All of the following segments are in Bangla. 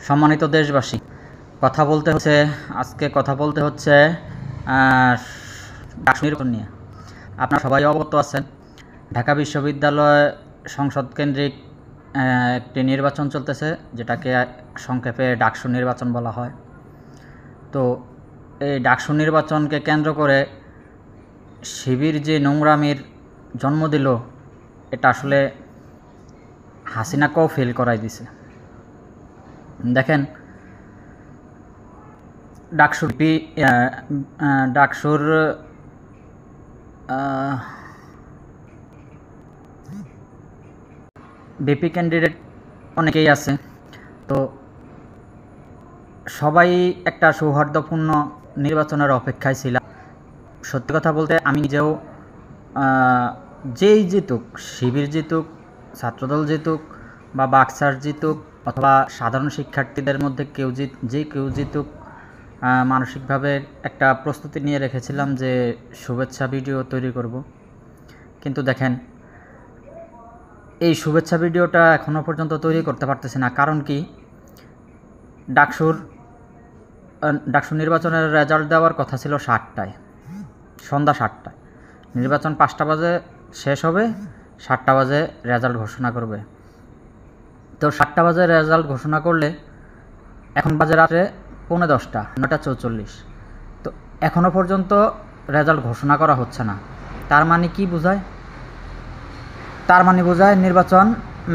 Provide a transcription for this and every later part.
সম্মানিত দেশবাসী, আজকে কথা বলতে হচ্ছে ডাকসু নির্বাচন নিয়ে। আপনারা সবাই অবগত আছেন, ঢাকা বিশ্ববিদ্যালয় সংসদ কেন্দ্রিক একটি নির্বাচন চলতেছে, যেটাকে সংক্ষেপে ডাকসু নির্বাচন বলা হয়। তো এই ডাকসু নির্বাচনকে কেন্দ্র করে শিবির যে নোংরামির জন্ম দিল, এটা আসলে হাসিনাকেও ফেল করাই দিছে। দেখেন, ডাকসুর বিপি ক্যান্ডিডেট অনেকেই আছে। তো সবাই একটা সৌহার্দ্যপূর্ণ নির্বাচনের অপেক্ষায় ছিলাম। সত্যি কথা বলতে আমি নিজেও যেই জিতুক, শিবির জিতুক, ছাত্রদল জিতুক বা বাকসার জিতুক অথবা সাধারণ শিক্ষার্থীদের মধ্যে কেউ জিতুক, মানসিকভাবে একটা প্রস্তুতি নিয়ে রেখেছিলাম যে শুভেচ্ছা ভিডিও তৈরি করব। কিন্তু দেখেন, এই শুভেচ্ছা ভিডিওটা এখনও পর্যন্ত তৈরি করতে পারতেছি না। কারণ কি, ডাকসু নির্বাচনের রেজাল্ট দেওয়ার কথা ছিল 7টায়, সন্ধ্যা 7টায়। নির্বাচন 5টা বাজে শেষ হবে, 7টা বাজে রেজাল্ট ঘোষণা করবে। তো 7টা বাজে রেজাল্ট ঘোষণা করলে এখন বাজে রাত্রে 10:45, 9:44। তো এখনও পর্যন্ত রেজাল্ট ঘোষণা করা হচ্ছে না। তার মানে কি বোঝায়? তার মানে বোঝায় নির্বাচন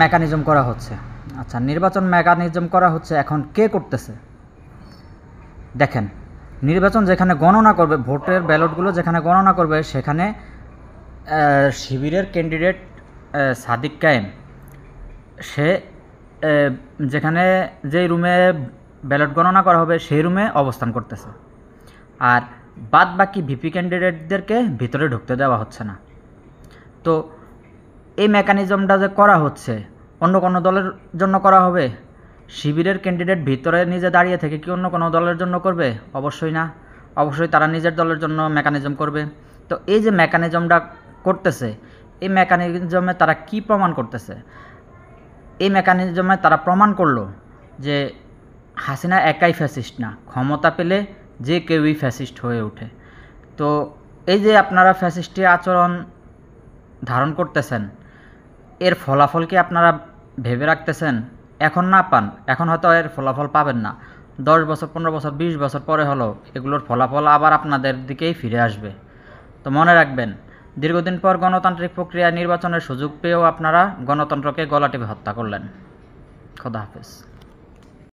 মেকানিজম করা হচ্ছে। আচ্ছা, নির্বাচন মেকানিজম করা হচ্ছে, এখন কে করতেছে? দেখেন, নির্বাচন যেখানে গণনা করবে, ভোটের ব্যালটগুলো যেখানে গণনা করবে, সেখানে শিবিরের ক্যান্ডিডেট সাদিক কায়েম, সে যেখানে যেই রুমে ব্যালট গণনা করা হবে সেই রুমে অবস্থান করতেছে। আর বাদ বাকি ভিপি ক্যান্ডিডেটদেরকে ভিতরে ঢুকতে দেওয়া হচ্ছে না। তো এই মেকানিজমটা যে করা হচ্ছে, অন্য কোনো দলের জন্য করা হবে? শিবিরের ক্যান্ডিডেট ভিতরে নিজে দাঁড়িয়ে থেকে কি অন্য কোনো দলের জন্য করবে? অবশ্যই না। অবশ্যই তারা নিজের দলের জন্য মেকানিজম করবে। তো এই যে মেকানিজমটা করতেছে, এই মেকানিজমে তারা কি প্রমাণ করতেছে? এই মেকানিজমে তারা প্রমাণ করলো যে হাসিনা একাই ফ্যাসিস্ট না, ক্ষমতা পেলে যে কেউই ফ্যাসিস্ট হয়ে ওঠে। তো এই যে আপনারা ফ্যাসিস্টের আচরণ ধারণ করতেছেন, এর ফলাফল কি আপনারা ভেবে রাখতেছেন? এখন না পান, এখন হয়তো এর ফলাফল পাবেন না, 10 বছর, 15 বছর, 20 বছর পরে হলেও এগুলোর ফলাফল আবার আপনাদের দিকেই ফিরে আসবে। তো মনে রাখবেন, দীর্ঘদিন পর গণতান্ত্রিক প্রক্রিয়া নির্বাচনের সুযোগ পেয়েও আপনারা গণতন্ত্রকে গলা টিপে হত্যা করলেন। খোদা হাফেজ।